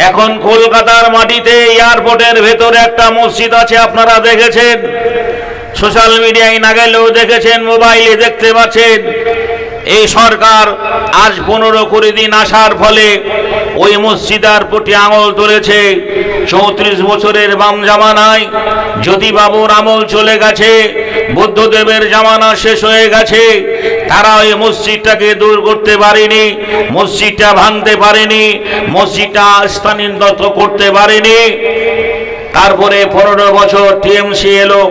এখন কলকাতার মাটিতে এয়ারপোর্টের ভেতরে একটা মসজিদ আছে, আপনারা দেখেছেন, সোশ্যাল মিডিয়ায় না গেলেও দেখেছেন, মোবাইলে দেখতে পাচ্ছেন। এই সরকার আজ 15-20 দিন আসার ফলে ওই মসজিদের প্রতি আঙুল তুলেছে। 34 বছরের বাম জামানায় জ্যোতিবাবুর আমল চলে গেছে, বুদ্ধদেবের জামানা শেষ হয়ে গেছে, তারা ওই মসজিদটাকে দূর করতে পারেনি, মসজিদটা ভাঙতে পারেনি, মসজিদটা স্থানান্তর করতে পারেনি। তারপরে 15 বছর টিএমসি এলো,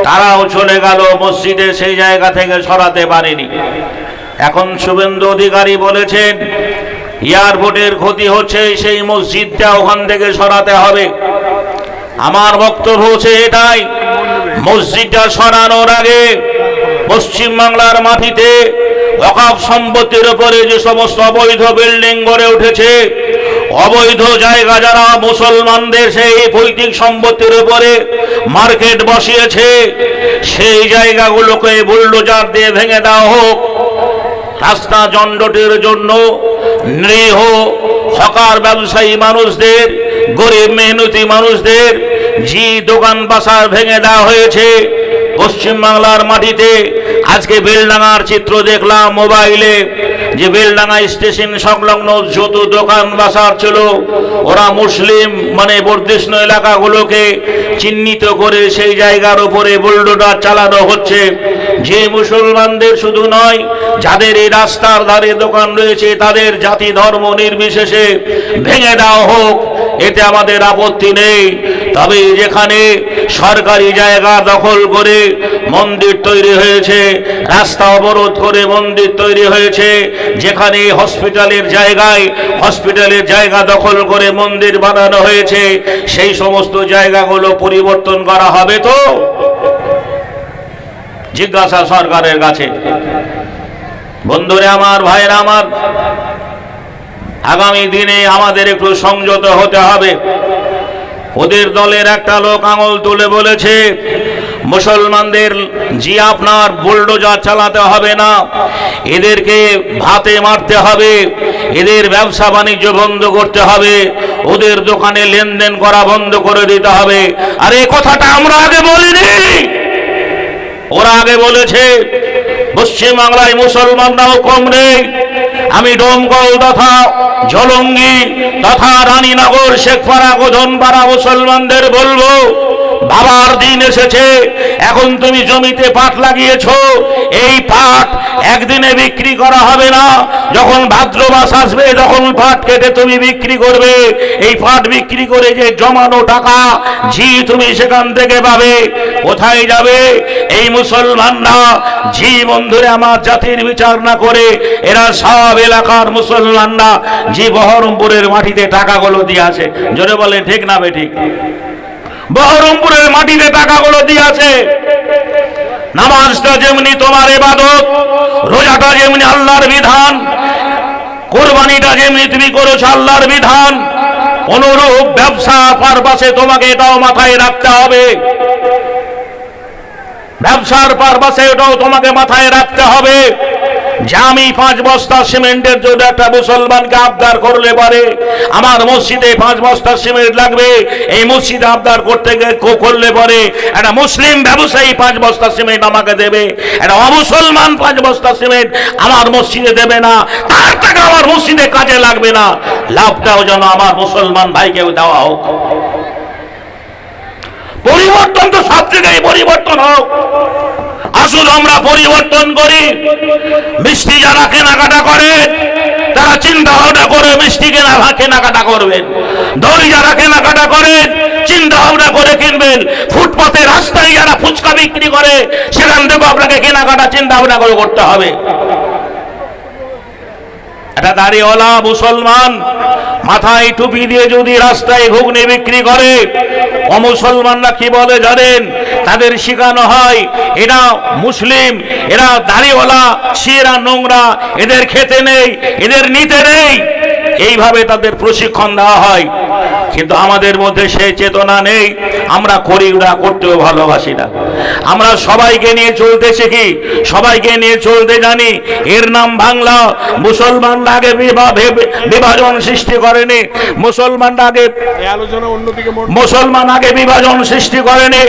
তারাও চলে গেল, মসজিদে সেই জায়গা থেকে সরাতে পারেনি। এখন শুভেন্দু অধিকারী বলেছেন এয়ারপোর্টের ক্ষতি হচ্ছে, সেই মসজিদটা ওখান থেকে সরাতে হবে। আমার বক্তব্য হচ্ছে এটাই, মসজিদটা সরানোর আগে পশ্চিমবাংলার মাটিতে ওয়াকফ সম্পত্তির উপরে যে সমস্ত অবৈধ বিল্ডিং গড়ে উঠেছে, অবৈধ জায়গা যারা মুসলমানদের সেই পৈতৃক সম্পত্তির উপরে মার্কেট বসিয়েছে, সেই জায়গাগুলোকে বুলডোজার দিয়ে ভেঙে দেওয়া হোক। রাস্তা জনজটের জন্য নিরীহ হকার ব্যবসায়ী মানুষদের, গরিব মেহনতি মানুষদের যে দোকান বাসার ভেঙে দেওয়া হয়েছে পশ্চিমবাংলার মাটিতে। আজকে বেলডাঙ্গার চিত্র দেখলাম মোবাইলে, যে বেলডাঙ্গা স্টেশন সংলগ্ন যত দোকান বাসার ছিল, ওরা মুসলিম মানে বর্ধিষ্ণু এলাকাগুলোকে চিহ্নিত করে সেই জায়গার উপরে বুলডোজার চালানো হচ্ছে। যে মুসলমানদের শুধু নয়, যাদের এই রাস্তার ধারে দোকান রয়েছে, তাদের জাতি ধর্ম নির্বিশেষে ভেঙে দেওয়া হোক, এতে আমাদের আপত্তি নেই। তবে যেখানে সরকারি জায়গা দখল করে মন্দির তৈরি হয়েছে, রাস্তা অবরোধ করে মন্দির তৈরি হয়েছে, যেখানে হসপিটালের জায়গা দখল করে মন্দির বানানো হয়েছে, সেই সমস্ত জায়গাগুলো পরিবর্তন করা হবে তো? জিজ্ঞাসা সরকারের কাছে। বন্ধুরা আমার, ভাইরা আমার, আগামী দিনে আমাদের একটু সংযত হতে হবে। ওদের দলের একটা লোক আঙুল তুলে বলেছে মুসলমানদের জি আপনার বুলডোজার চালাতে হবে না, এদেরকে ভাতে মারতে হবে, এদের ব্যবসা বাণিজ্য বন্ধ করতে হবে, ওদের দোকানে লেনদেন করা বন্ধ করে দিতে হবে। আর এই কথাটা আমরা আগে বলিনি, ওরা আগে বলেছে। পশ্চিমবাংলায় মুসলমানরাও কম নেই। আমি ডোমকল তথা জলঙ্গি তথা রানীনগর, শেখপাড়া, গোধনপাড়া মুসলমানদের বলবো, বাবার দিন এসেছে। এখন তুমি জমিতে পাট লাগিয়েছো, এই পাট একদিনে বিক্রি করা হবে না। যখন ভাদ্র মাস আসবে, যখন পাট কেটে তুমি বিক্রি করবে, এই পাট বিক্রি করে যে জমানো টাকা জি তুমি সেখান থেকে পাবে। কোথায় যাবে এই মুসলমানরা? জি বন্ধুরে আমার, জাতির বিচার না করে এরা সব এলাকার মুসলমানরা জি বহরমপুরের মাটিতে টাকাগুলো দিয়ে আছে। জোরে বলে ঠিক না বেঠিক? বহরমপুরের মাটিতে টাকাগুলো দিয়ে আছে। নামাজটা যেমনি তোমার ইবাদত, রোজাটা যেমনি আল্লাহর বিধান, কোরবানিটা যেমনি তুমি করেছো আল্লাহর বিধান, অনুরূপ ব্যবসা পারপাসে তোমাকে এটাও মাথায় রাখতে হবে। ব্যবসার পারপাসে এটাও তোমাকে মাথায় রাখতে হবে যে আমি 5 বস্তা সিমেন্টের জন্য একটা মুসলমানকে আবদার করলে পারে, আমার মসজিদে 5 বস্তা সিমেন্ট লাগবে, এই মসজিদে আবদার করলে পরে একটা মুসলিম ব্যবসায়ী 5 বস্তা সিমেন্ট আমাকে দেবে, একটা অমুসলমান 5 বস্তা সিমেন্ট আমার মসজিদে দেবে না, তার টাকা আমার মসজিদে কাজে লাগবে না, লাভটাও যেন আমার মুসলমান ভাইকেও দেওয়া হোক। পরিবর্তন তো সব জায়গায় পরিবর্তন হোক। আসুন আমরা পরিবর্তন করি। মিষ্টি যারা কেনাকাটা করে তারা চিন্তা ভাবনা করে মিষ্টি কেনাকাটা করবেন। দই যারা কেনাকাটা করেন চিন্তা ভাবনা করে কিনবেন। ফুটপাতে রাস্তায় যারা ফুচকা বিক্রি করে সেখান থেকে আপনাকে কেনাকাটা চিন্তা ভাবনা করে করতে হবে। একটা দাড়িওয়ালা মুসলমান মাথায় টুপি দিয়ে যদি রাস্তায় ঘুগনি বিক্রি করে, অমুসলমানরা কি বলে জানেন? তাদের শেখানো হয় এরা মুসলিম, এরা দাড়িওয়ালা, এরা নোংরা, এদের খেতে নেই, এদের নিতে নেই। এইভাবে তাদের প্রশিক্ষণ দেওয়া হয়, কিন্তু আমাদের মধ্যে সেই চেতনা নেই। আমরা করি না, করতেও ভালোবাসি না। আমরা সবাইকে নিয়ে চলতে শিখি, সবাইকে নিয়ে চলতে জানি। এর নাম বাংলা। মুসলমানরা আগে বিভাজন সৃষ্টি করেনি, মুসলমান আগে বিভাজন সৃষ্টি করেনি।